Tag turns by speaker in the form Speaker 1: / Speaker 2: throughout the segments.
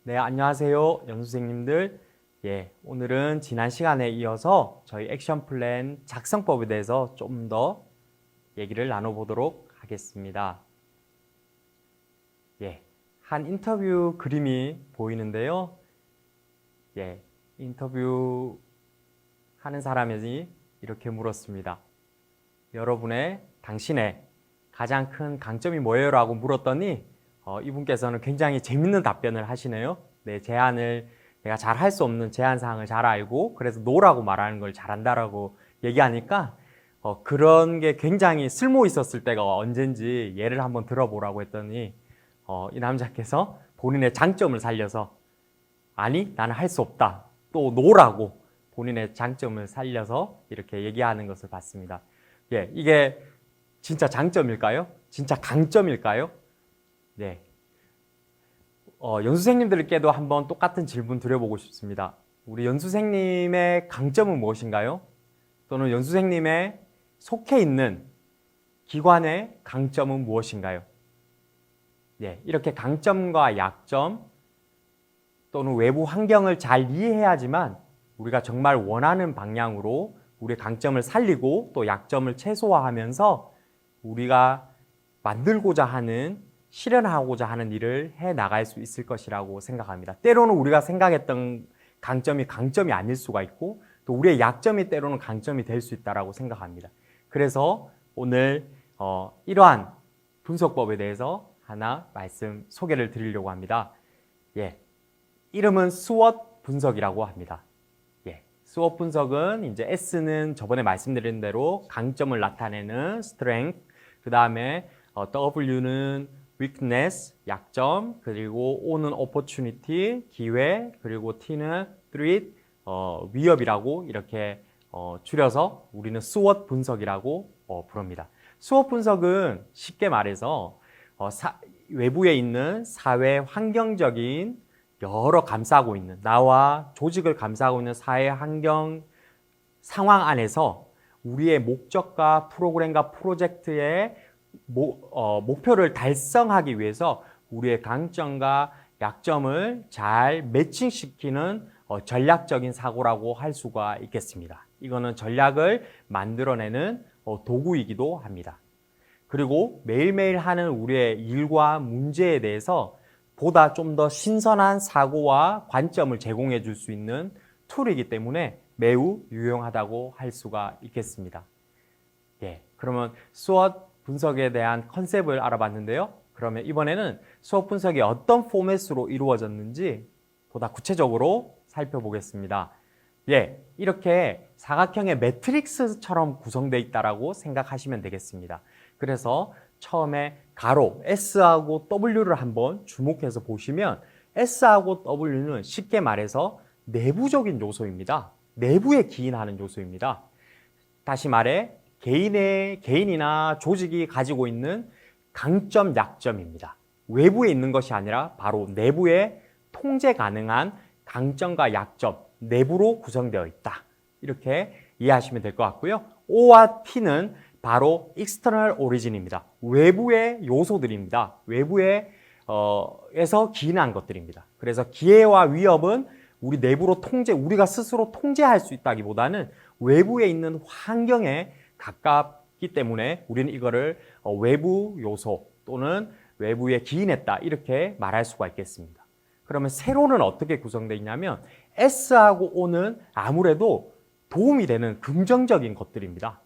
Speaker 1: 네, 안녕하세요. 연수생님들. 오늘은 지난 시간에 이어서 저희 액션 플랜 작성법에 대해서 좀 더 얘기를 나눠보도록 하겠습니다. 한 인터뷰 그림이 보이는데요. 인터뷰 하는 사람이 이렇게 물었습니다. 당신의 가장 큰 강점이 뭐예요? 라고 물었더니 이분께서는 굉장히 재밌는 답변을 하시네요. 제안을 내가 잘 할 수 없는 제안 사항을 잘 알고 그래서 노라고 말하는 걸 잘한다라고 얘기하니까 그런 게 굉장히 쓸모 있었을 때가 언젠지 예를 한번 들어보라고 했더니 이 남자께서 본인의 장점을 살려서 아니 나는 할 수 없다 또 노라고 본인의 장점을 살려서 이렇게 얘기하는 것을 봤습니다. 이게 진짜 장점일까요? 진짜 강점일까요? 연수생님들께도 한번 똑같은 질문 드려보고 싶습니다. 우리 연수생님의 강점은 무엇인가요? 또는 연수생님의 속해 있는 기관의 강점은 무엇인가요? 이렇게 강점과 약점 또는 외부 환경을 잘 이해해야지만 우리가 정말 원하는 방향으로 우리의 강점을 살리고 또 약점을 최소화하면서 우리가 만들고자 하는 실현하고자 하는 일을 해 나갈 수 있을 것이라고 생각합니다. 때로는 우리가 생각했던 강점이 아닐 수가 있고 또 우리의 약점이 때로는 강점이 될 수 있다고 생각합니다. 그래서 오늘 이러한 분석법에 대해서 하나 소개를 드리려고 합니다. 이름은 스워트 분석이라고 합니다. 스워트 분석은 이제 S는 저번에 말씀드린 대로 강점을 나타내는 strength, 그 다음에 W는 weakness, 약점, 그리고 O는 opportunity, 기회, 그리고 T는 threat, 위협이라고 이렇게 줄여서 우리는 SWOT 분석이라고 부릅니다. SWOT 분석은 쉽게 말해서 외부에 있는 사회 환경적인 여러 감싸고 있는 나와 조직을 감싸고 있는 사회 환경 상황 안에서 우리의 목적과 프로그램과 프로젝트의 목표를 달성하기 위해서 우리의 강점과 약점을 잘 매칭시키는 전략적인 사고라고 할 수가 있겠습니다. 이거는 전략을 만들어내는 도구이기도 합니다. 그리고 매일매일 하는 우리의 일과 문제에 대해서 보다 좀 더 신선한 사고와 관점을 제공해 줄 수 있는 툴이기 때문에 매우 유용하다고 할 수가 있겠습니다. 그러면 SWOT 분석에 대한 컨셉을 알아봤는데요. 그러면 이번에는 SWOT 분석이 어떤 포맷으로 이루어졌는지 보다 구체적으로 살펴보겠습니다. 이렇게 사각형의 매트릭스처럼 구성되어 있다고 생각하시면 되겠습니다. 그래서 처음에 가로 S하고 W를 한번 주목해서 보시면 S하고 W는 쉽게 말해서 내부적인 요소입니다. 내부에 기인하는 요소입니다. 다시 말해 개인이나 조직이 가지고 있는 강점, 약점입니다. 외부에 있는 것이 아니라 바로 내부에 통제 가능한 강점과 약점, 내부로 구성되어 있다. 이렇게 이해하시면 될 것 같고요. O와 T는 바로 external origin입니다. 외부의 요소들입니다. 외부에서 기인한 것들입니다. 그래서 기회와 위협은 우리 내부로 우리가 스스로 통제할 수 있다기보다는 외부에 있는 환경에 가깝기 때문에 우리는 이거를 외부 요소 또는 외부에 기인했다 이렇게 말할 수가 있겠습니다. 그러면 세로는 어떻게 구성되어 있냐면 S하고 O는 아무래도 도움이 되는 긍정적인 것들입니다.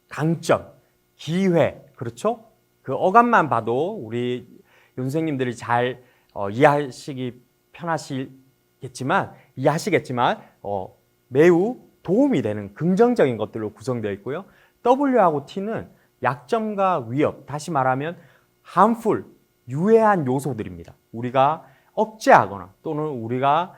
Speaker 1: 강점, 기회, 그렇죠? 그 어감만 봐도 우리 연수생님들이 잘 이해하시기 편하시겠지만 매우 도움이 되는 긍정적인 것들로 구성되어 있고요. W하고 T는 약점과 위협, 다시 말하면 harmful, 유해한 요소들입니다. 우리가 억제하거나 또는 우리가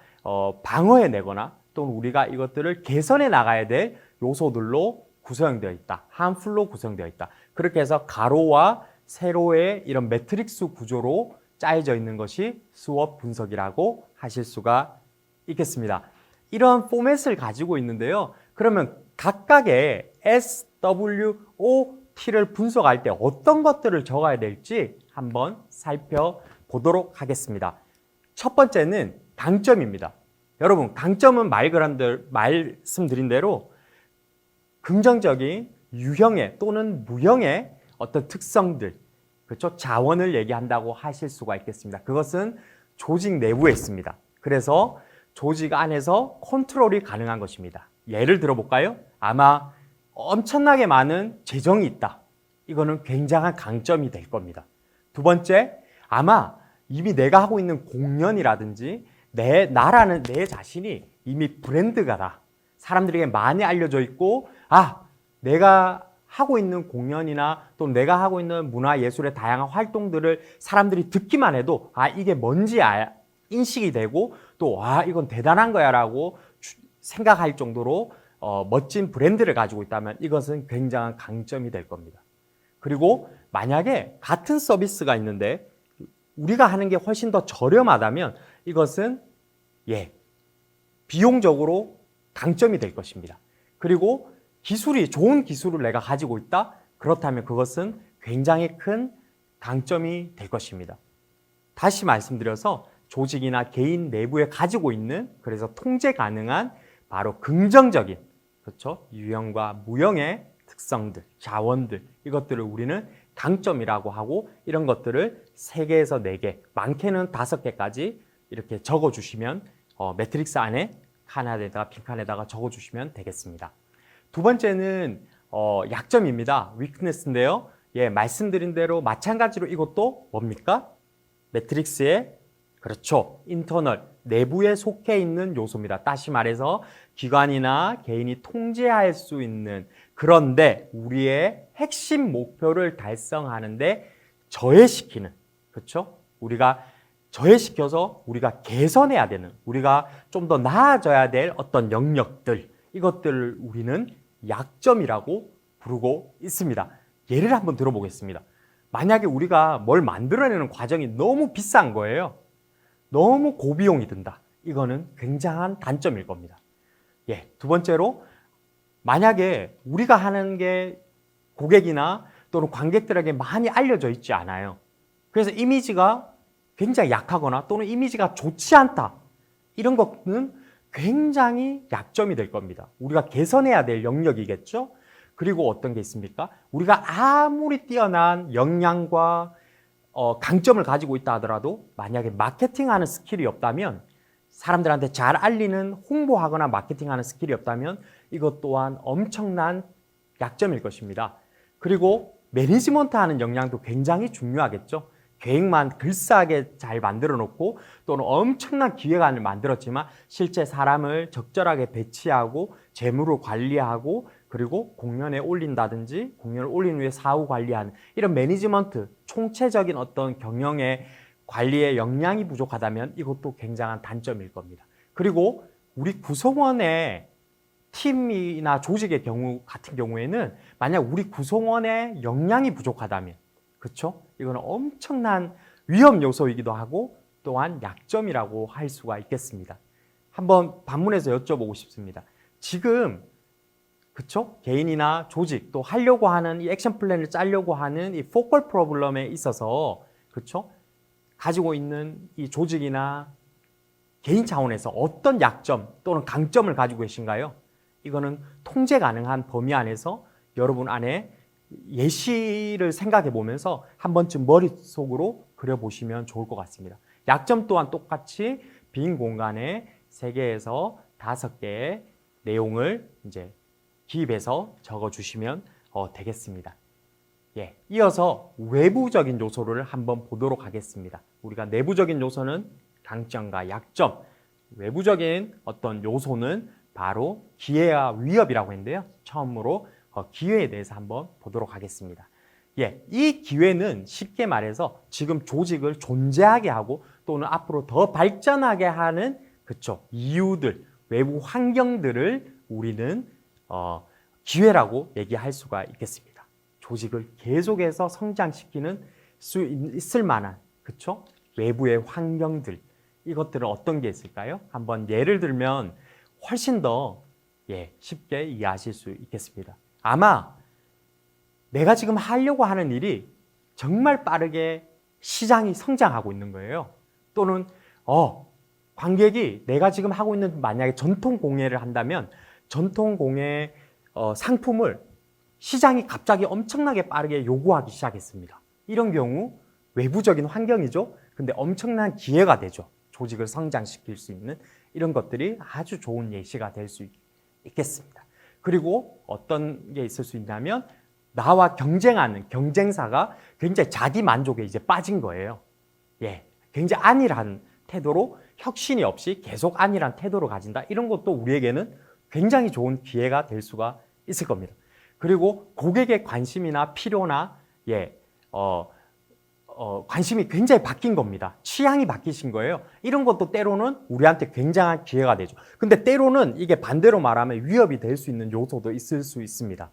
Speaker 1: 방어해내거나 또는 우리가 이것들을 개선해 나가야 될 요소들로 구성되어 있다. harmful로 구성되어 있다. 그렇게 해서 가로와 세로의 이런 매트릭스 구조로 짜여져 있는 것이 SWOT 분석이라고 하실 수가 있겠습니다. 이런 포맷을 가지고 있는데요. 그러면 각각의 S, W, O, T를 분석할 때 어떤 것들을 적어야 될지 한번 살펴보도록 하겠습니다. 첫 번째는 강점입니다. 여러분, 강점은 말씀드린 대로 긍정적인 유형의 또는 무형의 어떤 특성들, 그렇죠? 자원을 얘기한다고 하실 수가 있겠습니다. 그것은 조직 내부에 있습니다. 그래서 조직 안에서 컨트롤이 가능한 것입니다. 예를 들어볼까요? 아마 엄청나게 많은 재정이 있다. 이거는 굉장한 강점이 될 겁니다. 두 번째, 아마 이미 내가 하고 있는 공연이라든지 나라는 내 자신이 이미 브랜드가다. 사람들에게 많이 알려져 있고, 내가 하고 있는 공연이나 또 내가 하고 있는 문화예술의 다양한 활동들을 사람들이 듣기만 해도 이게 뭔지 인식이 되고 또 이건 대단한 거야 라고 생각할 정도로 멋진 브랜드를 가지고 있다면 이것은 굉장한 강점이 될 겁니다. 그리고 만약에 같은 서비스가 있는데 우리가 하는 게 훨씬 더 저렴하다면 이것은 비용적으로 강점이 될 것입니다. 그리고 좋은 기술을 내가 가지고 있다? 그렇다면 그것은 굉장히 큰 강점이 될 것입니다. 다시 말씀드려서 조직이나 개인 내부에 가지고 있는 그래서 통제 가능한 바로 긍정적인 그렇죠? 유형과 무형의 특성들, 자원들 이것들을 우리는 강점이라고 하고 이런 것들을 3개에서 4개, 많게는 5개까지 이렇게 적어주시면 매트릭스 안에 칸에다가 빈칸에다가 적어주시면 되겠습니다. 두 번째는 약점입니다. weakness인데요. 말씀드린 대로 마찬가지로 이것도 뭡니까? 매트릭스의 그렇죠. 인터널, 내부에 속해 있는 요소입니다. 다시 말해서 기관이나 개인이 통제할 수 있는 그런데 우리의 핵심 목표를 달성하는데 저해시키는 그렇죠? 우리가 저해시켜서 우리가 개선해야 되는 우리가 좀 더 나아져야 될 어떤 영역들 이것들을 우리는 약점이라고 부르고 있습니다. 예를 한번 들어보겠습니다. 만약에 우리가 뭘 만들어내는 과정이 너무 비싼 거예요. 너무 고비용이 든다. 이거는 굉장한 단점일 겁니다. 두 번째로 만약에 우리가 하는 게 고객이나 또는 관객들에게 많이 알려져 있지 않아요. 그래서 이미지가 굉장히 약하거나 또는 이미지가 좋지 않다. 이런 것은 굉장히 약점이 될 겁니다. 우리가 개선해야 될 영역이겠죠? 그리고 어떤 게 있습니까? 우리가 아무리 뛰어난 역량과 강점을 가지고 있다 하더라도 만약에 마케팅하는 스킬이 없다면 사람들한테 잘 알리는 홍보하거나 마케팅하는 스킬이 없다면 이것 또한 엄청난 약점일 것입니다. 그리고 매니지먼트하는 역량도 굉장히 중요하겠죠. 계획만 글싸하게 잘 만들어 놓고 또는 엄청난 기획안을 만들었지만 실제 사람을 적절하게 배치하고 재무를 관리하고 그리고 공연에 올린다든지 공연을 올린 후에 사후 관리하는 이런 매니지먼트 총체적인 어떤 경영의 관리의 역량이 부족하다면 이것도 굉장한 단점일 겁니다. 그리고 우리 구성원의 팀이나 조직의 경우 같은 경우에는 만약 우리 구성원의 역량이 부족하다면 그렇죠? 이거는 엄청난 위험 요소이기도 하고 또한 약점이라고 할 수가 있겠습니다. 한번 반문해서 여쭤보고 싶습니다. 지금 그렇죠? 개인이나 조직 또 하려고 하는 이 액션 플랜을 짜려고 하는 이 포컬 프로블럼에 있어서 그렇죠? 가지고 있는 이 조직이나 개인 차원에서 어떤 약점 또는 강점을 가지고 계신가요? 이거는 통제 가능한 범위 안에서 여러분 안에 예시를 생각해 보면서 한 번쯤 머릿속으로 그려보시면 좋을 것 같습니다. 약점 또한 똑같이 빈 공간에 3개에서 5개의 내용을 이제 기입해서 적어주시면 되겠습니다. 이어서 외부적인 요소를 한번 보도록 하겠습니다. 우리가 내부적인 요소는 강점과 약점, 외부적인 어떤 요소는 바로 기회와 위협이라고 했는데요. 처음으로 기회에 대해서 한번 보도록 하겠습니다. 이 기회는 쉽게 말해서 지금 조직을 존재하게 하고 또는 앞으로 더 발전하게 하는 그쵸 이유들, 외부 환경들을 우리는 기회라고 얘기할 수가 있겠습니다. 조직을 계속해서 성장시키는 수 있을 만한 그쵸 외부의 환경들 이것들은 어떤 게 있을까요? 한번 예를 들면 훨씬 더 쉽게 이해하실 수 있겠습니다. 아마 내가 지금 하려고 하는 일이 정말 빠르게 시장이 성장하고 있는 거예요. 또는 관객이 내가 지금 하고 있는 만약에 전통 공예를 한다면 전통 공예 상품을 시장이 갑자기 엄청나게 빠르게 요구하기 시작했습니다. 이런 경우 외부적인 환경이죠. 근데 엄청난 기회가 되죠. 조직을 성장시킬 수 있는 이런 것들이 아주 좋은 예시가 될 수 있겠습니다. 그리고 어떤 게 있을 수 있냐면 나와 경쟁하는 경쟁사가 굉장히 자기 만족에 이제 빠진 거예요. 예, 굉장히 안일한 태도로 혁신이 없이 계속 안일한 태도를 가진다. 이런 것도 우리에게는 굉장히 좋은 기회가 될 수가 있을 겁니다. 그리고 고객의 관심이나 필요나 관심이 굉장히 바뀐 겁니다. 취향이 바뀌신 거예요. 이런 것도 때로는 우리한테 굉장한 기회가 되죠. 근데 때로는 이게 반대로 말하면 위협이 될 수 있는 요소도 있을 수 있습니다.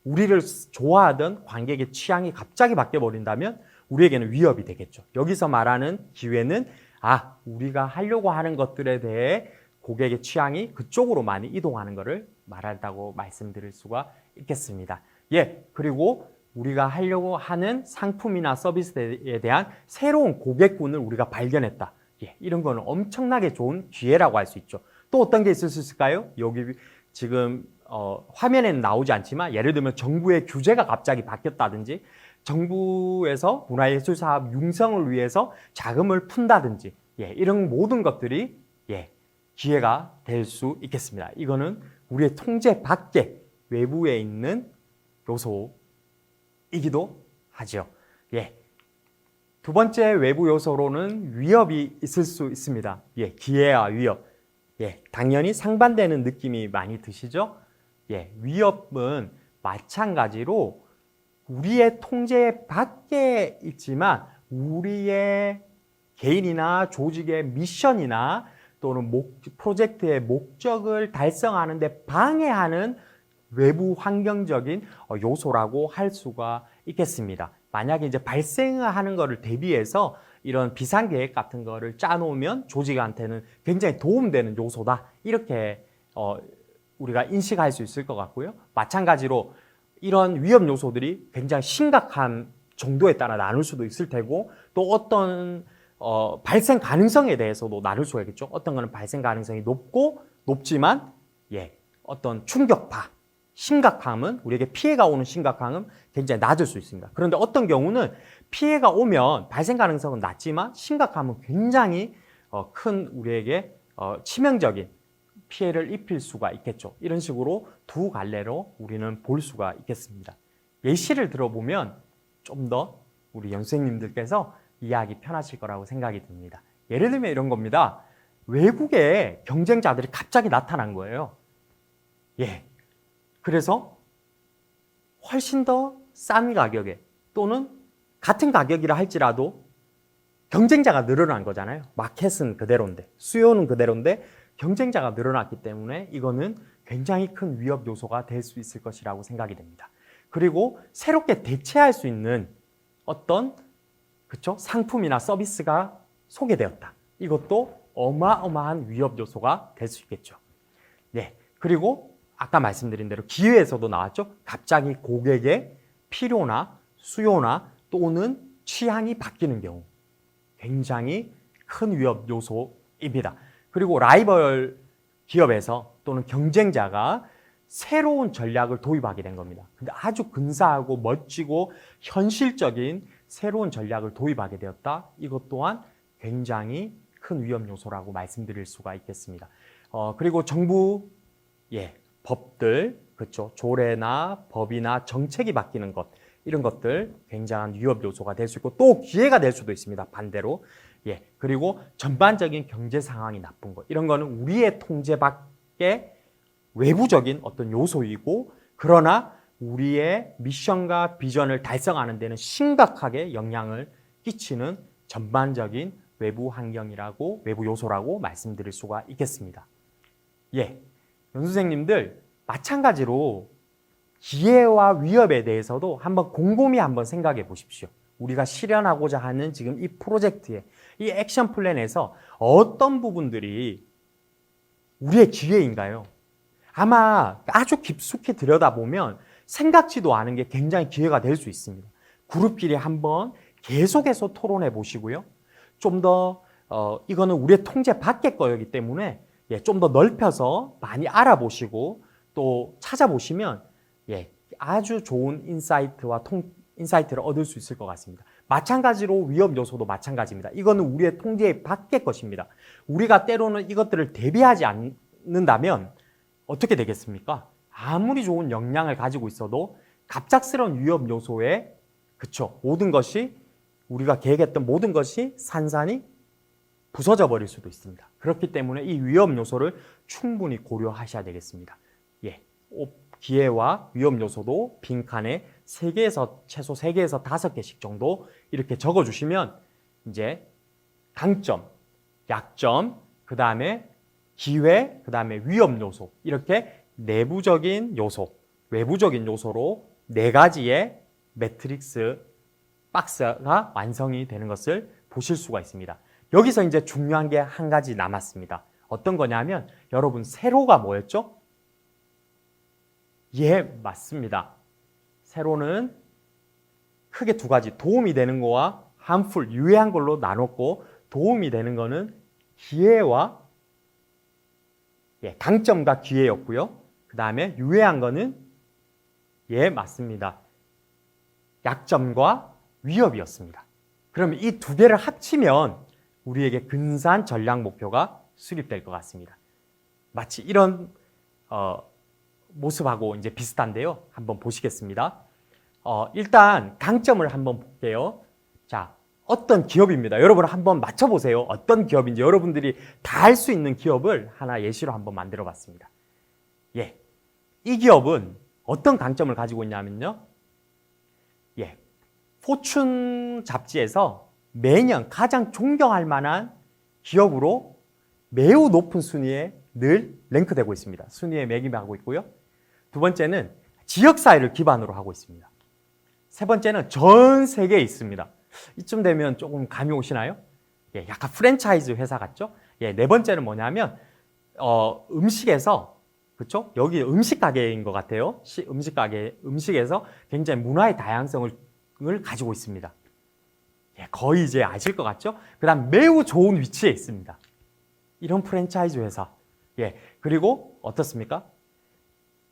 Speaker 1: 우리를 좋아하던 관객의 취향이 갑자기 바뀌어버린다면 우리에게는 위협이 되겠죠. 여기서 말하는 기회는 우리가 하려고 하는 것들에 대해 고객의 취향이 그쪽으로 많이 이동하는 것을 말한다고 말씀드릴 수가 있겠습니다. 그리고 우리가 하려고 하는 상품이나 서비스에 대한 새로운 고객군을 우리가 발견했다. 이런 거는 엄청나게 좋은 기회라고 할 수 있죠. 또 어떤 게 있을 수 있을까요? 여기 지금 화면에는 나오지 않지만 예를 들면 정부의 규제가 갑자기 바뀌었다든지 정부에서 문화예술 사업 융성을 위해서 자금을 푼다든지 이런 모든 것들이 기회가 될 수 있겠습니다. 이거는 우리의 통제 밖에 외부에 있는 요소이기도 하죠. 두 번째 외부 요소로는 위협이 있을 수 있습니다. 기회와 위협. 당연히 상반되는 느낌이 많이 드시죠? 위협은 마찬가지로 우리의 통제 밖에 있지만 우리의 개인이나 조직의 미션이나 또는 프로젝트의 목적을 달성하는 데 방해하는 외부 환경적인 요소라고 할 수가 있겠습니다. 만약에 이제 발생하는 것을 대비해서 이런 비상계획 같은 거를 짜놓으면 조직한테는 굉장히 도움되는 요소다. 이렇게 우리가 인식할 수 있을 것 같고요. 마찬가지로 이런 위험 요소들이 굉장히 심각한 정도에 따라 나눌 수도 있을 테고 또 어떤 발생 가능성에 대해서도 나눌 수가 있겠죠. 어떤 거는 발생 가능성이 높지만 어떤 충격파, 심각함은 우리에게 피해가 오는 심각함은 굉장히 낮을 수 있습니다. 그런데 어떤 경우는 피해가 오면 발생 가능성은 낮지만 심각함은 굉장히 큰 우리에게 치명적인 피해를 입힐 수가 있겠죠. 이런 식으로 두 갈래로 우리는 볼 수가 있겠습니다. 예시를 들어보면 좀 더 우리 연수생님들께서 이해하기 편하실 거라고 생각이 듭니다. 예를 들면 이런 겁니다. 외국에 경쟁자들이 갑자기 나타난 거예요. 그래서 훨씬 더 싼 가격에 또는 같은 가격이라 할지라도 경쟁자가 늘어난 거잖아요. 마켓은 그대로인데, 수요는 그대로인데 경쟁자가 늘어났기 때문에 이거는 굉장히 큰 위협 요소가 될 수 있을 것이라고 생각이 됩니다. 그리고 새롭게 대체할 수 있는 어떤 상품이나 서비스가 소개되었다. 이것도 어마어마한 위협 요소가 될 수 있겠죠. 그리고 아까 말씀드린 대로 기회에서도 나왔죠. 갑자기 고객의 필요나 수요나 또는 취향이 바뀌는 경우 굉장히 큰 위협 요소입니다. 그리고 라이벌 기업에서 또는 경쟁자가 새로운 전략을 도입하게 된 겁니다. 근데 아주 근사하고 멋지고 현실적인 새로운 전략을 도입하게 되었다. 이것 또한 굉장히 큰 위험 요소라고 말씀드릴 수가 있겠습니다. 그리고 정부 법들, 조례나 법이나 정책이 바뀌는 것, 이런 것들 굉장한 위협 요소가 될 수 있고 또 기회가 될 수도 있습니다. 반대로. 그리고 전반적인 경제 상황이 나쁜 것, 이런 거는 우리의 통제 밖에 외부적인 어떤 요소이고 그러나 우리의 미션과 비전을 달성하는 데는 심각하게 영향을 끼치는 전반적인 외부 환경이라고, 외부 요소라고 말씀드릴 수가 있겠습니다. 연수생님들 마찬가지로 기회와 위협에 대해서도 곰곰이 한번 생각해 보십시오. 우리가 실현하고자 하는 지금 이 프로젝트의 이 액션 플랜에서 어떤 부분들이 우리의 기회인가요? 아마 아주 깊숙이 들여다보면 생각지도 않은 게 굉장히 기회가 될 수 있습니다. 그룹끼리 한번 계속해서 토론해 보시고요. 좀 더 이거는 우리의 통제 밖의 거이기 때문에 좀 더 넓혀서 많이 알아보시고 또 찾아보시면 아주 좋은 인사이트를 얻을 수 있을 것 같습니다. 마찬가지로 위험 요소도 마찬가지입니다. 이거는 우리의 통제 밖의 것입니다. 우리가 때로는 이것들을 대비하지 않는다면 어떻게 되겠습니까? 아무리 좋은 역량을 가지고 있어도 갑작스러운 위험 요소에 모든 것이 우리가 계획했던 모든 것이 산산이 부서져 버릴 수도 있습니다. 그렇기 때문에 이 위험 요소를 충분히 고려하셔야 되겠습니다. 기회와 위험 요소도 빈칸에 최소 3개에서 5개씩 정도 이렇게 적어 주시면 이제 강점, 약점, 그 다음에 기회, 그 다음에 위험 요소 이렇게 내부적인 요소, 외부적인 요소로 4가지의 매트릭스 박스가 완성이 되는 것을 보실 수가 있습니다. 여기서 이제 중요한 게 한 가지 남았습니다. 어떤 거냐면 여러분 세로가 뭐였죠? 맞습니다. 세로는 크게 2가지 도움이 되는 거와 harmful, 유해한 걸로 나눴고 도움이 되는 거는 기회와 강점과 기회였고요. 그 다음에 유해한 거는 맞습니다. 약점과 위협이었습니다. 그러면 이 2개를 합치면 우리에게 근사한 전략 목표가 수립될 것 같습니다. 마치 이런 모습하고 이제 비슷한데요. 한번 보시겠습니다. 일단 강점을 한번 볼게요. 자, 어떤 기업입니다. 여러분 한번 맞춰보세요. 어떤 기업인지 여러분들이 다 할 수 있는 기업을 하나 예시로 한번 만들어 봤습니다. 이 기업은 어떤 강점을 가지고 있냐면요. 포춘 잡지에서 매년 가장 존경할 만한 기업으로 매우 높은 순위에 늘 랭크되고 있습니다. 순위에 매김하고 있고요. 2번째는 지역사회를 기반으로 하고 있습니다. 3번째는 전 세계에 있습니다. 이쯤 되면 조금 감이 오시나요? 약간 프랜차이즈 회사 같죠? 4번째는 뭐냐면 음식에서 그렇죠? 여기 음식 가게인 것 같아요. 음식에서 굉장히 문화의 다양성을 가지고 있습니다. 거의 이제 아실 것 같죠? 그 다음 매우 좋은 위치에 있습니다. 이런 프랜차이즈 회사. 그리고 어떻습니까?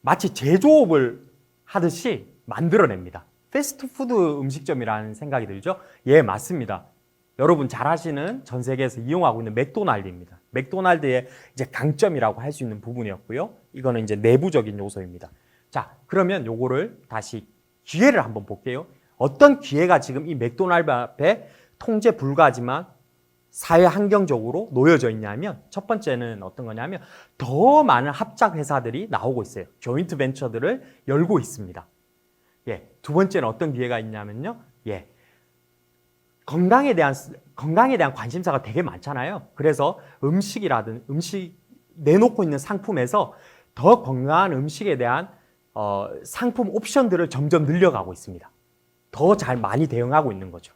Speaker 1: 마치 제조업을 하듯이 만들어냅니다. 패스트푸드 음식점이라는 생각이 들죠? 맞습니다. 여러분 잘 아시는 전 세계에서 이용하고 있는 맥도날드입니다. 맥도날드의 이제 강점이라고 할 수 있는 부분이었고요. 이거는 이제 내부적인 요소입니다. 자, 그러면 요거를 다시 기회를 한번 볼게요. 어떤 기회가 지금 이 맥도날드 앞에 통제 불가하지만 사회 환경적으로 놓여져 있냐면 첫 번째는 어떤 거냐면 더 많은 합작 회사들이 나오고 있어요. 조인트 벤처들을 열고 있습니다. 2번째는 어떤 기회가 있냐면요. 건강에 대한 관심사가 되게 많잖아요. 그래서 음식 내놓고 있는 상품에서 더 건강한 음식에 대한 상품 옵션들을 점점 늘려가고 있습니다. 더 잘 많이 대응하고 있는 거죠.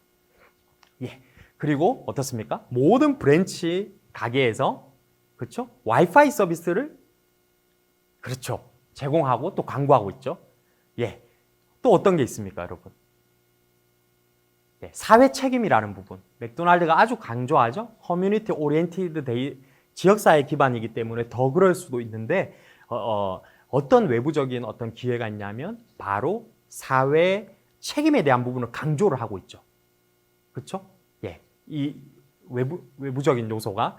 Speaker 1: 그리고 어떻습니까? 모든 브랜치 가게에서 그렇죠? 와이파이 서비스를 제공하고 또 광고하고 있죠. 또 어떤 게 있습니까, 여러분? 사회 책임이라는 부분. 맥도날드가 아주 강조하죠. 커뮤니티 오리엔티드 지역사회 기반이기 때문에 더 그럴 수도 있는데 어떤 외부적인 어떤 기회가 있냐면 바로 사회 책임에 대한 부분을 강조를 하고 있죠. 그렇죠? 이 외부적인 요소가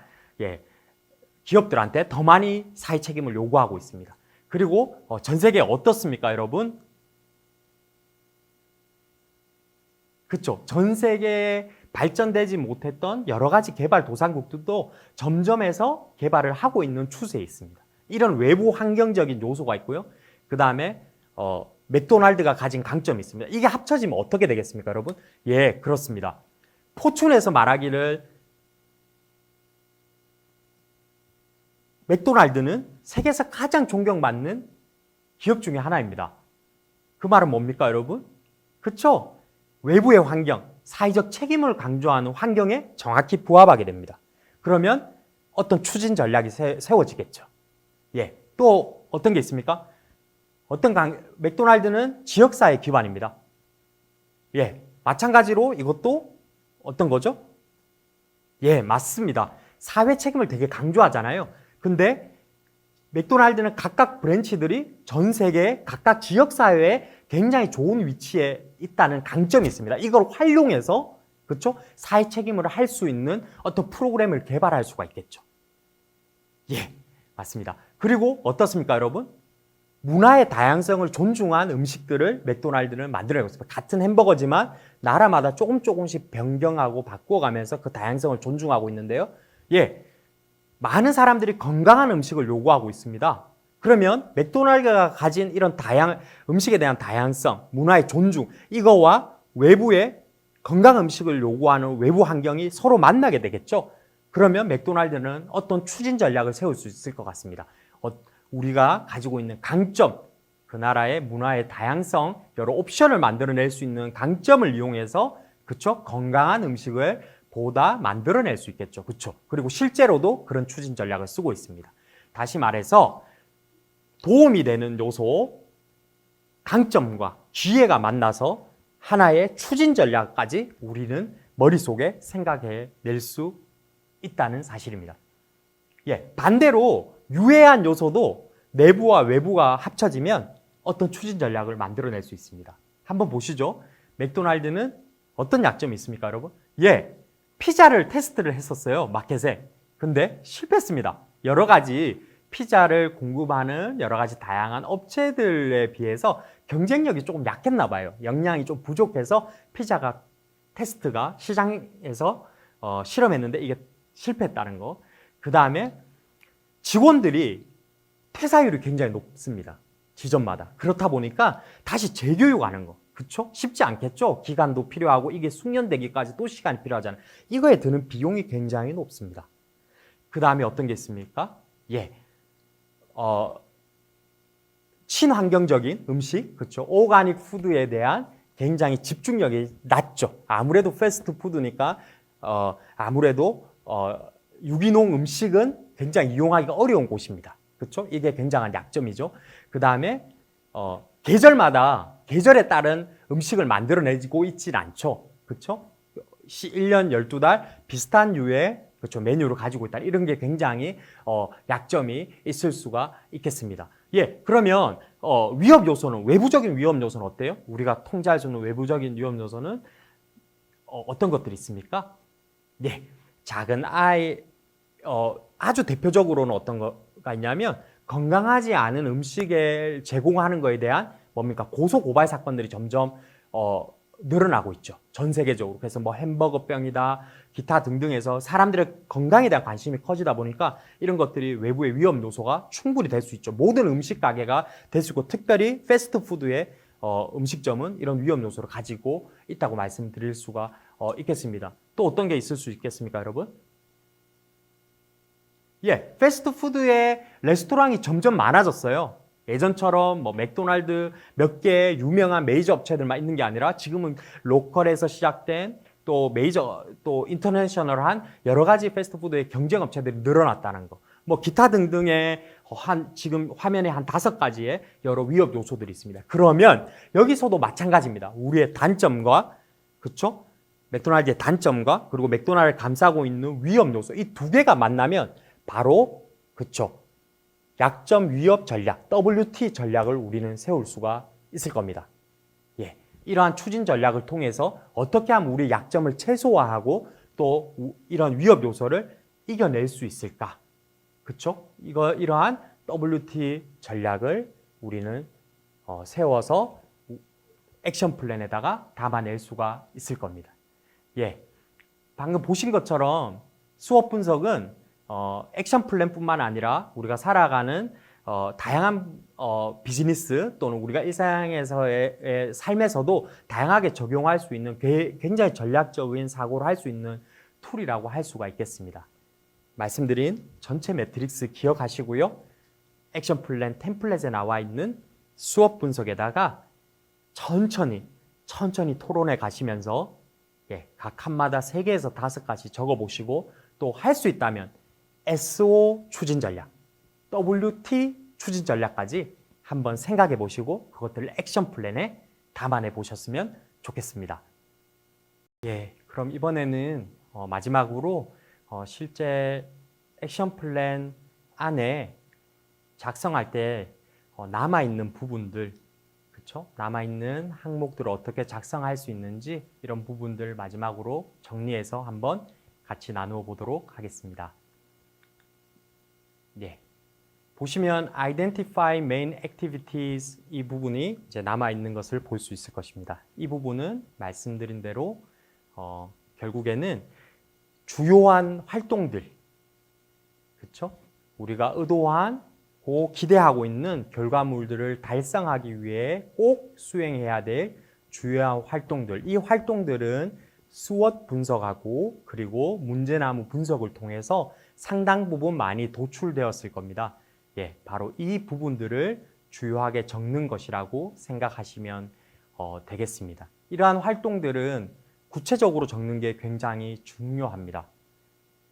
Speaker 1: 기업들한테 더 많이 사회 책임을 요구하고 있습니다. 그리고 전 세계에 어떻습니까, 여러분? 그렇죠. 전 세계에 발전되지 못했던 여러 가지 개발 도상국들도 점점해서 개발을 하고 있는 추세에 있습니다. 이런 외부 환경적인 요소가 있고요. 그 다음에 맥도날드가 가진 강점이 있습니다. 이게 합쳐지면 어떻게 되겠습니까, 여러분? 그렇습니다. 포춘에서 말하기를 맥도날드는 세계에서 가장 존경받는 기업 중에 하나입니다. 그 말은 뭡니까, 여러분? 그렇죠? 외부의 환경, 사회적 책임을 강조하는 환경에 정확히 부합하게 됩니다. 그러면 어떤 추진 전략이 세워지겠죠. 또 어떤 게 있습니까? 맥도날드는 지역사회 기반입니다. 마찬가지로 이것도 어떤 거죠? 예, 맞습니다. 사회 책임을 되게 강조하잖아요. 근데 맥도날드는 각각 브랜치들이 전 세계 각각 지역사회에 굉장히 좋은 위치에 있다는 강점이 있습니다. 이걸 활용해서 그렇죠? 사회 책임을 할 수 있는 어떤 프로그램을 개발할 수가 있겠죠. 예, 맞습니다. 그리고 어떻습니까, 여러분? 문화의 다양성을 존중한 음식들을 맥도날드는 만들어내고 있습니다. 같은 햄버거지만 나라마다 조금씩 변경하고 바꿔가면서 그 다양성을 존중하고 있는데요. 예, 많은 사람들이 건강한 음식을 요구하고 있습니다. 그러면 맥도날드가 가진 이런 음식에 대한 다양성, 문화의 존중, 이거와 외부의 건강 음식을 요구하는 외부 환경이 서로 만나게 되겠죠. 그러면 맥도날드는 어떤 추진 전략을 세울 수 있을 것 같습니다. 우리가 가지고 있는 강점, 그 나라의 문화의 다양성, 여러 옵션을 만들어낼 수 있는 강점을 이용해서 그쵸? 건강한 음식을 보다 만들어낼 수 있겠죠. 그쵸? 그리고 실제로도 그런 추진 전략을 쓰고 있습니다. 다시 말해서 도움이 되는 요소, 강점과 기회가 만나서 하나의 추진 전략까지 우리는 머릿속에 생각해낼 수 있다는 사실입니다. 예, 반대로 유해한 요소도 내부와 외부가 합쳐지면 어떤 추진 전략을 만들어낼 수 있습니다. 한번 보시죠. 맥도날드는 어떤 약점이 있습니까, 여러분? 예, 피자를 테스트를 했었어요, 마켓에. 근데 실패했습니다. 여러 가지 피자를 공급하는 여러 가지 다양한 업체들에 비해서 경쟁력이 조금 약했나 봐요. 역량이 좀 부족해서 피자가 테스트가 시장에서 실험했는데 이게 실패했다는 거. 그 다음에 직원들이 퇴사율이 굉장히 높습니다. 지점마다. 그렇다 보니까 다시 재교육하는 거. 그쵸? 쉽지 않겠죠? 기간도 필요하고 이게 숙련되기까지 또 시간이 필요하잖아요. 이거에 드는 비용이 굉장히 높습니다. 그 다음에 어떤 게 있습니까? 예. 친환경적인 음식, 그렇죠? 오가닉 푸드에 대한 굉장히 집중력이 낮죠. 아무래도 패스트푸드니까 아무래도 유기농 음식은 굉장히 이용하기가 어려운 곳입니다. 그렇죠? 이게 굉장한 약점이죠. 그 다음에 계절마다 계절에 따른 음식을 만들어내고 있진 않죠. 그렇죠? 1년 12달 비슷한 류의 그렇죠. 메뉴를 가지고 있다. 이런 게 굉장히 약점이 있을 수가 있겠습니다. 예, 그러면 위협 요소는 외부적인 위협 요소는 어때요? 우리가 통제할 수 있는 외부적인 위협 요소는 어떤 것들이 있습니까? 네, 작은 아이 아주 대표적으로는 어떤 거가 있냐면 건강하지 않은 음식을 제공하는 거에 대한 뭡니까? 고소 고발 사건들이 점점 늘어나고 있죠. 전 세계적으로. 그래서 뭐 햄버거병이다, 기타 등등해서 사람들의 건강에 대한 관심이 커지다 보니까 이런 것들이 외부의 위험 요소가 충분히 될 수 있죠. 모든 음식 가게가 될 수 있고 특별히 패스트푸드의 음식점은 이런 위험 요소를 가지고 있다고 말씀드릴 수가 있겠습니다. 또 어떤 게 있을 수 있겠습니까, 여러분? 예, 패스트푸드의 레스토랑이 점점 많아졌어요. 예전처럼 뭐 맥도날드 몇 개의 유명한 메이저 업체들만 있는 게 아니라 지금은 로컬에서 시작된 또 메이저 또 인터내셔널한 여러 가지 패스트푸드의 경쟁 업체들이 늘어났다는 거. 뭐 기타 등등의 지금 화면에 한 5가지의 여러 위협 요소들이 있습니다. 그러면 여기서도 마찬가지입니다. 우리의 단점과 그렇죠? 맥도날드의 단점과 그리고 맥도날드를 감싸고 있는 위협 요소 이 두 개가 만나면 바로 그렇죠. 약점 위협 전략, WT 전략을 우리는 세울 수가 있을 겁니다. 예, 이러한 추진 전략을 통해서 어떻게 하면 우리 약점을 최소화하고 또 이런 위협 요소를 이겨낼 수 있을까? 그렇죠? 이러한 WT 전략을 우리는 세워서 액션 플랜에다가 담아낼 수가 있을 겁니다. 예, 방금 보신 것처럼 수업 분석은 액션 플랜뿐만 아니라 우리가 살아가는 다양한 비즈니스 또는 우리가 일상에서의 삶에서도 다양하게 적용할 수 있는 굉장히 전략적인 사고를 할 수 있는 툴이라고 할 수가 있겠습니다. 말씀드린 전체 매트릭스 기억하시고요. 액션 플랜 템플릿에 나와 있는 수업 분석에다가 천천히 토론해 가시면서 각 칸마다 3개에서 5가지 적어보시고 또 할 수 있다면 SO 추진 전략, WT 추진 전략까지 한번 생각해 보시고 그것들을 액션 플랜에 담아내 보셨으면 좋겠습니다. 예, 그럼 이번에는 마지막으로 실제 액션 플랜 안에 작성할 때 남아있는 부분들, 그쵸? 남아있는 항목들을 어떻게 작성할 수 있는지 이런 부분들 마지막으로 정리해서 한번 같이 나누어 보도록 하겠습니다. 네. 보시면 Identify Main Activities 이 부분이 이제 남아있는 것을 볼 수 있을 것입니다. 이 부분은 말씀드린 대로 결국에는 주요한 활동들, 그쵸? 우리가 의도한 기대하고 있는 결과물들을 달성하기 위해 꼭 수행해야 될 주요한 활동들. 이 활동들은 수엇 분석하고 그리고 문제나무 분석을 통해서 상당 부분 많이 도출되었을 겁니다. 예, 바로 이 부분들을 주요하게 적는 것이라고 생각하시면 되겠습니다. 이러한 활동들은 구체적으로 적는 게 굉장히 중요합니다.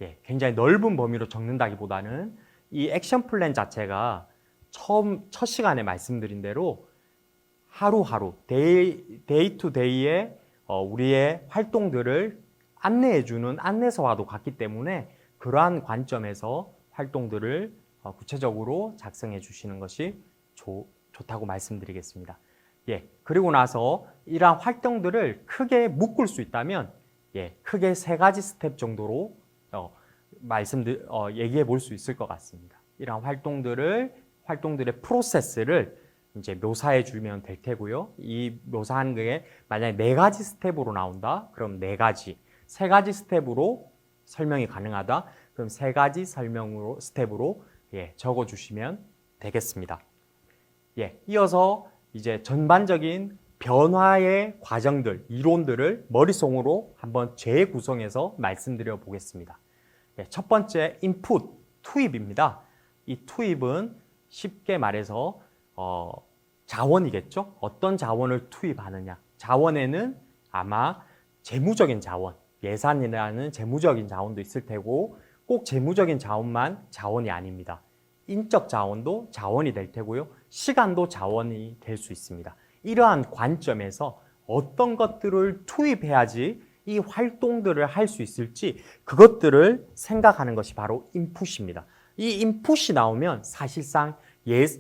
Speaker 1: 예, 굉장히 넓은 범위로 적는다기보다는 이 액션 플랜 자체가 첫 시간에 말씀드린 대로 하루하루, 데이 투 데이의 우리의 활동들을 안내해주는 안내서와도 같기 때문에 그러한 관점에서 활동들을 구체적으로 작성해 주시는 것이 좋다고 말씀드리겠습니다. 예, 그리고 나서 이러한 활동들을 크게 묶을 수 있다면 크게 3가지 스텝 정도로 얘기해 볼 수 있을 것 같습니다. 이러한 활동들의 프로세스를 이제 묘사해 주면 될 테고요. 이 묘사한 게 만약에 4가지 스텝으로 나온다, 그럼 4가지, 3가지 스텝으로 설명이 가능하다, 그럼 3가지 스텝으로 적어 주시면 되겠습니다. 이어서 이제 전반적인 변화의 과정들, 이론들을 머릿속으로 한번 재구성해서 말씀드려 보겠습니다. 첫 번째, 인풋, 투입입니다. 이 투입은 쉽게 말해서 자원이겠죠? 어떤 자원을 투입하느냐. 자원에는 아마 재무적인 자원, 예산이라는 재무적인 자원도 있을 테고 꼭 재무적인 자원만 자원이 아닙니다. 인적 자원도 자원이 될 테고요. 시간도 자원이 될 수 있습니다. 이러한 관점에서 어떤 것들을 투입해야지 이 활동들을 할 수 있을지 그것들을 생각하는 것이 바로 인풋입니다. 이 인풋이 나오면 사실상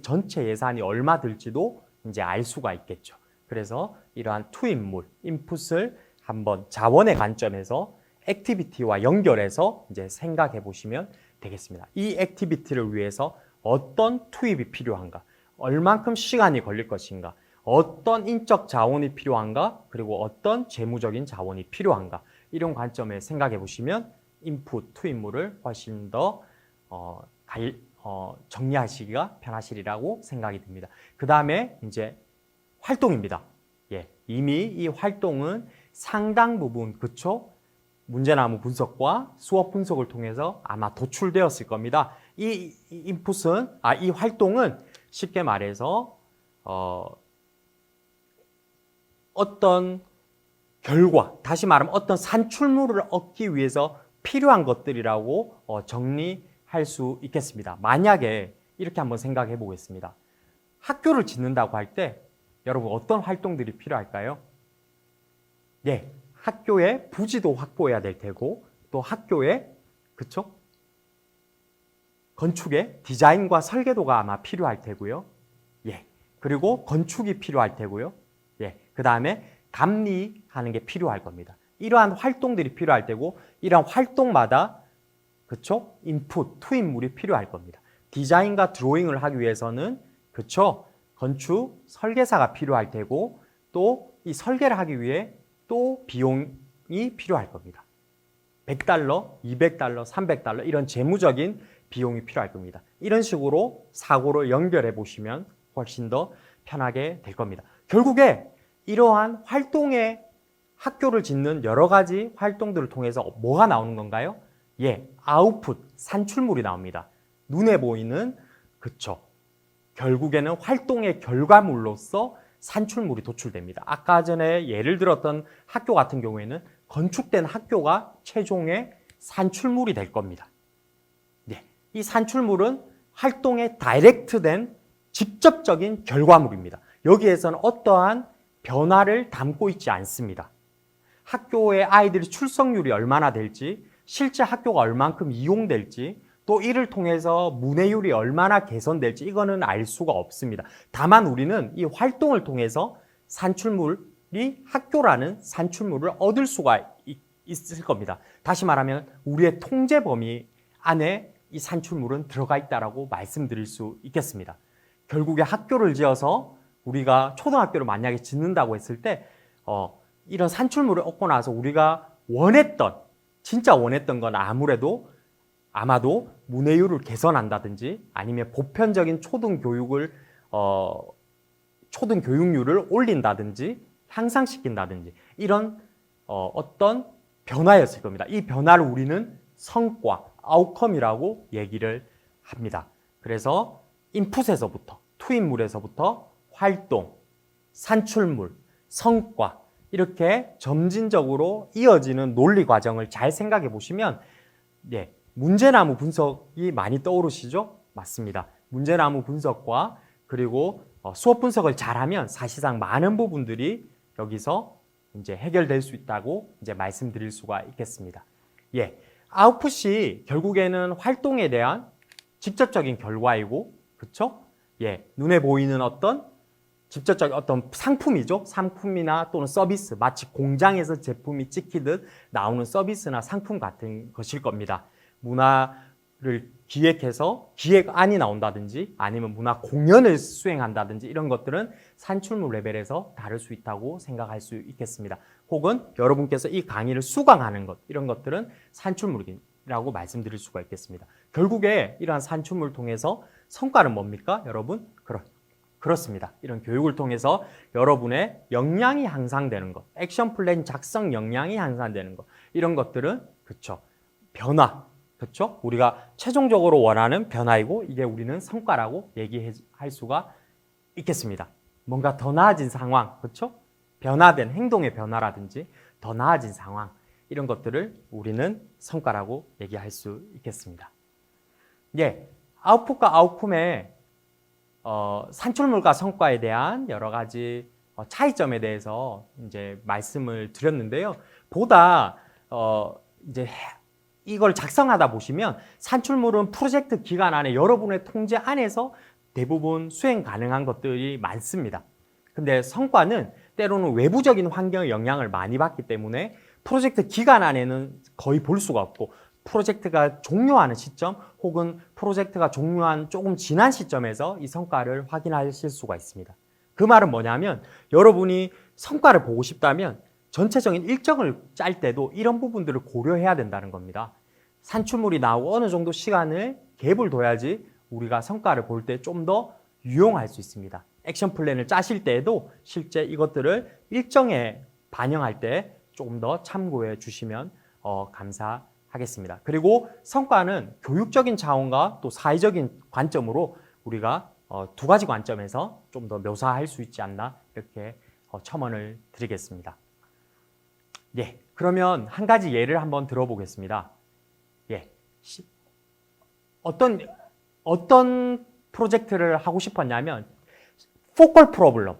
Speaker 1: 전체 예산이 얼마 들지도 이제 알 수가 있겠죠. 그래서 이러한 투입물, 인풋을 한번 자원의 관점에서 액티비티와 연결해서 이제 생각해 보시면 되겠습니다. 이 액티비티를 위해서 어떤 투입이 필요한가? 얼만큼 시간이 걸릴 것인가? 어떤 인적 자원이 필요한가? 그리고 어떤 재무적인 자원이 필요한가? 이런 관점에 생각해 보시면 인풋, 투입물을 훨씬 더 정리하시기가 편하시리라고 생각이 듭니다. 그 다음에 이제 활동입니다. 이미 이 활동은 상당 부분, 그쵸? 문제나무 분석과 수업 분석을 통해서 아마 도출되었을 겁니다. 이 활동은 쉽게 말해서 어떤 결과, 다시 말하면 어떤 산출물을 얻기 위해서 필요한 것들이라고 정리할 수 있겠습니다. 만약에 이렇게 한번 생각해 보겠습니다. 학교를 짓는다고 할 때 여러분 어떤 활동들이 필요할까요? 학교의 부지도 확보해야 될 테고 또 학교의 건축의 디자인과 설계도가 아마 필요할 테고요. 그리고 건축이 필요할 테고요. 그 다음에 감리하는 게 필요할 겁니다. 이러한 활동들이 필요할 테고 이러한 활동마다 인풋, 투입물이 필요할 겁니다. 디자인과 드로잉을 하기 위해서는 건축, 설계사가 필요할 테고 또 이 설계를 하기 위해 또 비용이 필요할 겁니다. $100, $200, $300 이런 재무적인 비용이 필요할 겁니다. 이런 식으로 사고를 연결해 보시면 훨씬 더 편하게 될 겁니다. 결국에 이러한 활동에 학교를 짓는 여러 가지 활동들을 통해서 뭐가 나오는 건가요? 아웃풋, 산출물이 나옵니다. 눈에 보이는, 결국에는 활동의 결과물로서 산출물이 도출됩니다. 아까 전에 예를 들었던 학교 같은 경우에는 건축된 학교가 최종의 산출물이 될 겁니다. 이 산출물은 활동에 다이렉트된 직접적인 결과물입니다. 여기에서는 어떠한 변화를 담고 있지 않습니다. 학교의 아이들이 출석률이 얼마나 될지, 실제 학교가 얼만큼 이용될지 또 이를 통해서 문해율이 얼마나 개선될지 이거는 알 수가 없습니다. 다만 우리는 이 활동을 통해서 산출물이 학교라는 산출물을 얻을 수가 있을 겁니다. 다시 말하면 우리의 통제 범위 안에 이 산출물은 들어가 있다라고 말씀드릴 수 있겠습니다. 결국에 학교를 지어서 우리가 초등학교를 만약에 짓는다고 했을 때 이런 산출물을 얻고 나서 우리가 진짜 원했던 건 아마도 문해율을 개선한다든지 아니면 보편적인 초등교육률을 올린다든지 향상시킨다든지 이런 어떤 변화였을 겁니다. 이 변화를 우리는 성과, 아웃컴이라고 얘기를 합니다. 그래서 인풋에서부터, 투입물에서부터 활동, 산출물, 성과 이렇게 점진적으로 이어지는 논리 과정을 잘 생각해 보시면 문제나무 분석이 많이 떠오르시죠? 맞습니다. 문제나무 분석과 그리고 수업 분석을 잘하면 사실상 많은 부분들이 여기서 이제 해결될 수 있다고 이제 말씀드릴 수가 있겠습니다. 아웃풋이 결국에는 활동에 대한 직접적인 결과이고, 그렇죠? 눈에 보이는 어떤 직접적인 어떤 상품이죠. 상품이나 또는 서비스, 마치 공장에서 제품이 찍히듯 나오는 서비스나 상품 같은 것일 겁니다. 문화를 기획해서 기획안이 나온다든지 아니면 문화 공연을 수행한다든지 이런 것들은 산출물 레벨에서 다를 수 있다고 생각할 수 있겠습니다. 혹은 여러분께서 이 강의를 수강하는 것, 이런 것들은 산출물이라고 말씀드릴 수가 있겠습니다. 결국에 이러한 산출물을 통해서 성과는 뭡니까? 여러분? 그렇습니다. 이런 교육을 통해서 여러분의 역량이 향상되는 것, 액션 플랜 작성 역량이 향상되는 것, 이런 것들은 변화, 그렇죠? 우리가 최종적으로 원하는 변화이고 이게 우리는 성과라고 얘기할 수가 있겠습니다. 뭔가 더 나아진 상황, 그렇죠? 변화된 행동의 변화라든지 더 나아진 상황, 이런 것들을 우리는 성과라고 얘기할 수 있겠습니다. 아웃풋과 아웃컴의 산출물과 성과에 대한 여러 가지 차이점에 대해서 이제 말씀을 드렸는데요. 이제 이걸 작성하다 보시면 산출물은 프로젝트 기간 안에 여러분의 통제 안에서 대부분 수행 가능한 것들이 많습니다. 근데 성과는 때로는 외부적인 환경의 영향을 많이 받기 때문에 프로젝트 기간 안에는 거의 볼 수가 없고 프로젝트가 종료하는 시점 혹은 프로젝트가 종료한 조금 지난 시점에서 이 성과를 확인하실 수가 있습니다. 그 말은 뭐냐면 여러분이 성과를 보고 싶다면 전체적인 일정을 짤 때도 이런 부분들을 고려해야 된다는 겁니다. 산출물이 나오고 어느 정도 시간을 갭을 둬야지 우리가 성과를 볼 때 좀 더 유용할 수 있습니다. 액션 플랜을 짜실 때에도 실제 이것들을 일정에 반영할 때 조금 더 참고해 주시면 감사하겠습니다. 그리고 성과는 교육적인 차원과 또 사회적인 관점으로 우리가 두 가지 관점에서 좀 더 묘사할 수 있지 않나 이렇게 첨언을 드리겠습니다. 그러면 한 가지 예를 한번 들어보겠습니다. 어떤 프로젝트를 하고 싶었냐면 포컬 프로블럼,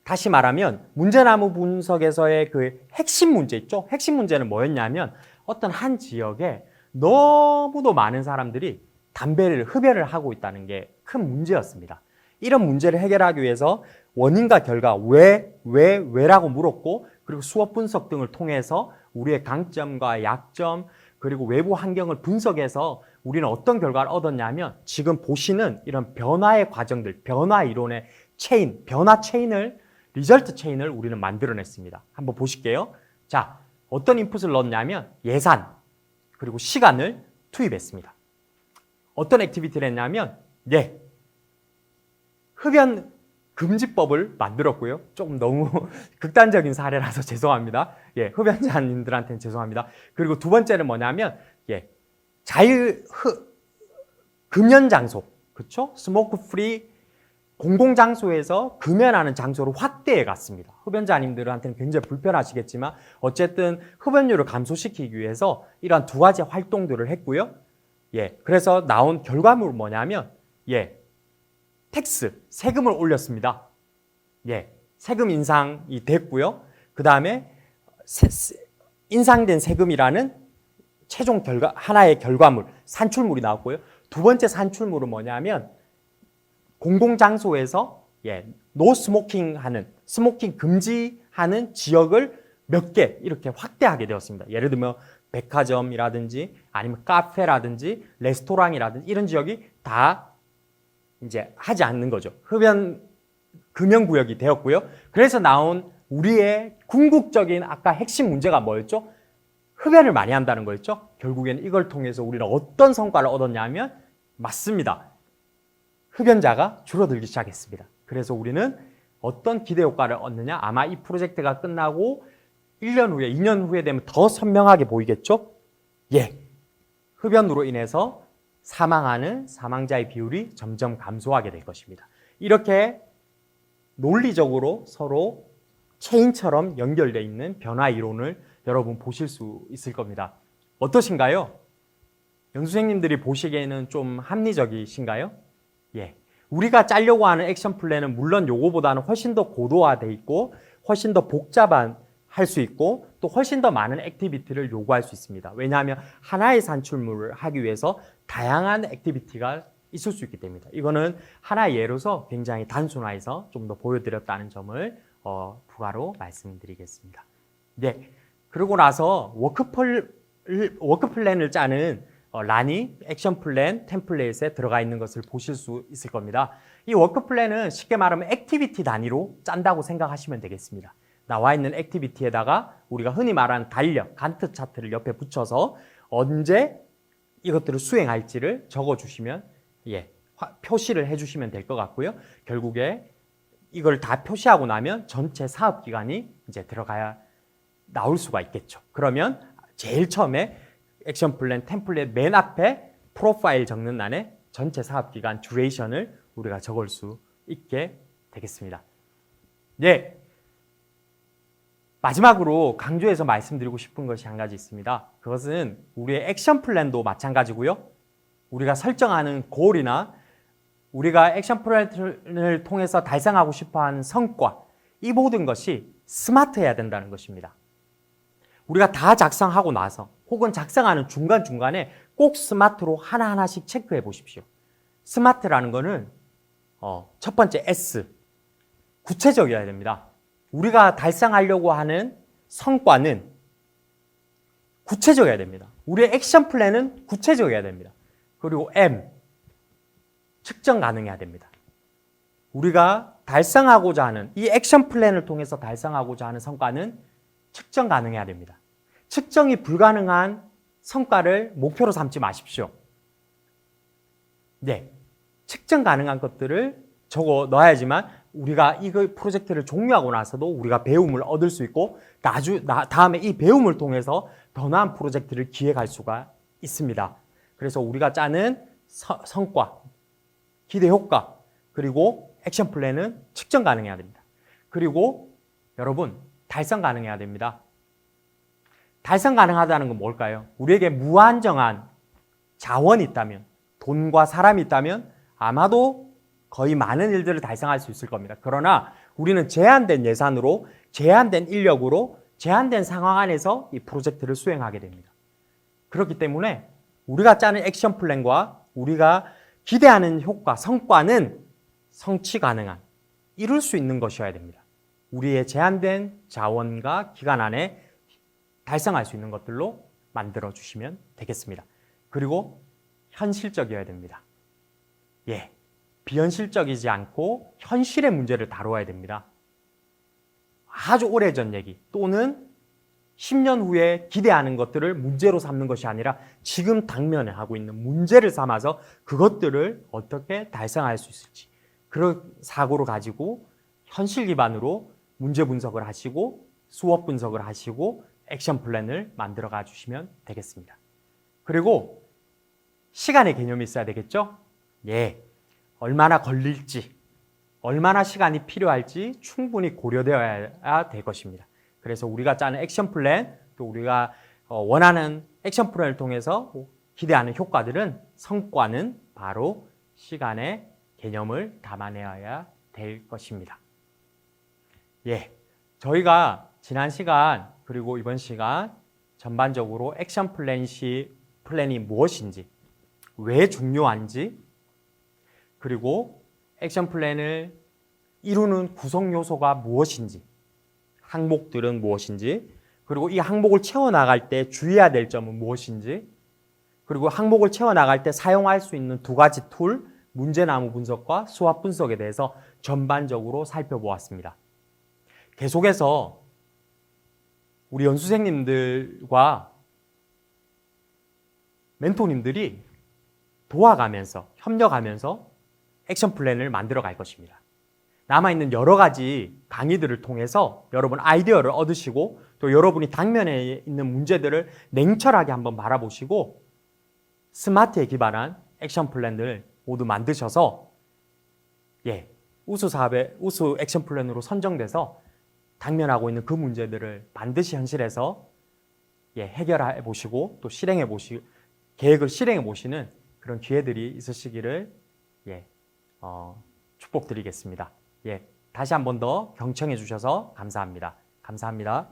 Speaker 1: 다시 말하면 문제나무 분석에서의 그 핵심 문제 있죠? 핵심 문제는 뭐였냐면 어떤 한 지역에 너무도 많은 사람들이 담배를 흡연을 하고 있다는 게 큰 문제였습니다. 이런 문제를 해결하기 위해서 원인과 결과, 왜라고 물었고, 그리고 수업 분석 등을 통해서 우리의 강점과 약점, 그리고 외부 환경을 분석해서 우리는 어떤 결과를 얻었냐면 지금 보시는 이런 변화의 과정들, 변화 이론의 체인, 변화 체인을, 리절트 체인을 우리는 만들어냈습니다. 한번 보실게요. 자, 어떤 인풋을 넣었냐면 예산, 그리고 시간을 투입했습니다. 어떤 액티비티를 했냐면 흡연 금지법을 만들었고요. 조금 너무 극단적인 사례라서 죄송합니다. 흡연자님들한테는 죄송합니다. 그리고 두 번째는 뭐냐면 금연 장소, 그렇죠? 스모크 프리 공공장소에서 금연하는 장소를 확대해 갔습니다. 흡연자님들한테는 굉장히 불편하시겠지만 어쨌든 흡연율을 감소시키기 위해서 이러한 두 가지 활동들을 했고요. 그래서 나온 결과물은 뭐냐면 세금을 올렸습니다. 세금 인상이 됐고요. 그 다음에 인상된 세금이라는 최종 하나의 결과물, 산출물이 나왔고요. 두 번째 산출물은 뭐냐면 공공장소에서 노 스모킹 하는, 스모킹 금지하는 지역을 몇 개 이렇게 확대하게 되었습니다. 예를 들면 백화점이라든지 아니면 카페라든지 레스토랑이라든지 이런 지역이 다 이제 하지 않는 거죠. 흡연 금연구역이 되었고요. 그래서 나온 우리의 궁극적인 아까 핵심 문제가 뭐였죠? 흡연을 많이 한다는 거였죠. 결국에는 이걸 통해서 우리는 어떤 성과를 얻었냐면 맞습니다. 흡연자가 줄어들기 시작했습니다. 그래서 우리는 어떤 기대 효과를 얻느냐? 아마 이 프로젝트가 끝나고 1년 후에, 2년 후에 되면 더 선명하게 보이겠죠? 흡연으로 인해서 사망하는 사망자의 비율이 점점 감소하게 될 것입니다. 이렇게 논리적으로 서로 체인처럼 연결되어 있는 변화 이론을 여러분 보실 수 있을 겁니다. 어떠신가요? 연수생님들이 보시기에는 좀 합리적이신가요? 우리가 짜려고 하는 액션 플랜은 물론 요거보다는 훨씬 더 고도화되어 있고 훨씬 더 복잡한 할 수 있고 또 훨씬 더 많은 액티비티를 요구할 수 있습니다. 왜냐하면 하나의 산출물을 하기 위해서 다양한 액티비티가 있을 수 있기 때문입니다. 이거는 하나의 예로서 굉장히 단순화해서 좀 더 보여드렸다는 점을 부가로 말씀드리겠습니다. 그러고 나서 워크플랜을 짜는 란이 액션 플랜 템플릿에 들어가 있는 것을 보실 수 있을 겁니다. 이 워크플랜은 쉽게 말하면 액티비티 단위로 짠다고 생각하시면 되겠습니다. 나와 있는 액티비티에다가 우리가 흔히 말하는 달력, 간트 차트를 옆에 붙여서 언제 이것들을 수행할지를 적어주시면 표시를 해주시면 될 것 같고요. 결국에 이걸 다 표시하고 나면 전체 사업 기간이 이제 나올 수가 있겠죠. 그러면 제일 처음에 액션 플랜 템플릿 맨 앞에 프로파일 적는欄에 전체 사업 기간 듀레이션을 우리가 적을 수 있게 되겠습니다. 마지막으로 강조해서 말씀드리고 싶은 것이 한 가지 있습니다. 그것은 우리의 액션 플랜도 마찬가지고요. 우리가 설정하는 골이나 우리가 액션 플랜을 통해서 달성하고 싶어하는 성과, 이 모든 것이 스마트해야 된다는 것입니다. 우리가 다 작성하고 나서 혹은 작성하는 중간중간에 꼭 스마트로 하나하나씩 체크해 보십시오. 스마트라는 거는 첫 번째 S, 구체적이어야 됩니다. 우리가 달성하려고 하는 성과는 구체적이어야 됩니다. 우리의 액션 플랜은 구체적이어야 됩니다. 그리고 M, 측정 가능해야 됩니다. 우리가 달성하고자 하는 이 액션 플랜을 통해서 달성하고자 하는 성과는 측정 가능해야 됩니다. 측정이 불가능한 성과를 목표로 삼지 마십시오. 측정 가능한 것들을 적어 넣어야지만 우리가 이 프로젝트를 종료하고 나서도 우리가 배움을 얻을 수 있고 다음에 이 배움을 통해서 더 나은 프로젝트를 기획할 수가 있습니다. 그래서 우리가 짜는 성과, 기대 효과, 그리고 액션 플랜은 측정 가능해야 됩니다. 그리고 여러분, 달성 가능해야 됩니다. 달성 가능하다는 건 뭘까요? 우리에게 무한정한 자원이 있다면, 돈과 사람이 있다면 아마도 거의 많은 일들을 달성할 수 있을 겁니다. 그러나 우리는 제한된 예산으로, 제한된 인력으로, 제한된 상황 안에서 이 프로젝트를 수행하게 됩니다. 그렇기 때문에 우리가 짜는 액션 플랜과 우리가 기대하는 효과, 성과는 성취 가능한, 이룰 수 있는 것이어야 됩니다. 우리의 제한된 자원과 기간 안에 달성할 수 있는 것들로 만들어 주시면 되겠습니다. 그리고 현실적이어야 됩니다. 비현실적이지 않고 현실의 문제를 다루어야 됩니다. 아주 오래전 얘기 또는 10년 후에 기대하는 것들을 문제로 삼는 것이 아니라 지금 당면에 하고 있는 문제를 삼아서 그것들을 어떻게 달성할 수 있을지, 그런 사고를 가지고 현실 기반으로 문제 분석을 하시고 수업 분석을 하시고 액션 플랜을 만들어 가 주시면 되겠습니다. 그리고 시간의 개념이 있어야 되겠죠? 얼마나 걸릴지, 얼마나 시간이 필요할지 충분히 고려되어야 될 것입니다. 그래서 우리가 짜는 액션 플랜, 또 우리가 원하는 액션 플랜을 통해서 기대하는 효과들은, 성과는 바로 시간의 개념을 담아내어야 될 것입니다. 저희가 지난 시간 그리고 이번 시간 전반적으로 액션 플랜이 무엇인지, 왜 중요한지, 그리고 액션 플랜을 이루는 구성 요소가 무엇인지, 항목들은 무엇인지, 그리고 이 항목을 채워나갈 때 주의해야 될 점은 무엇인지, 그리고 항목을 채워나갈 때 사용할 수 있는 두 가지 툴, 문제나무 분석과 수합 분석에 대해서 전반적으로 살펴보았습니다. 계속해서 우리 연수생님들과 멘토님들이 도와가면서, 협력하면서 액션 플랜을 만들어 갈 것입니다. 남아있는 여러 가지 강의들을 통해서 여러분 아이디어를 얻으시고 또 여러분이 당면에 있는 문제들을 냉철하게 한번 바라보시고 스마트에 기반한 액션 플랜을 모두 만드셔서 우수 사업의 우수 액션 플랜으로 선정돼서 당면하고 있는 그 문제들을 반드시 현실에서 해결해 보시고 또 실행해 보시 계획을 실행해 보시는 그런 기회들이 있으시기를 축복드리겠습니다. 다시 한 번 더 경청해 주셔서 감사합니다. 감사합니다.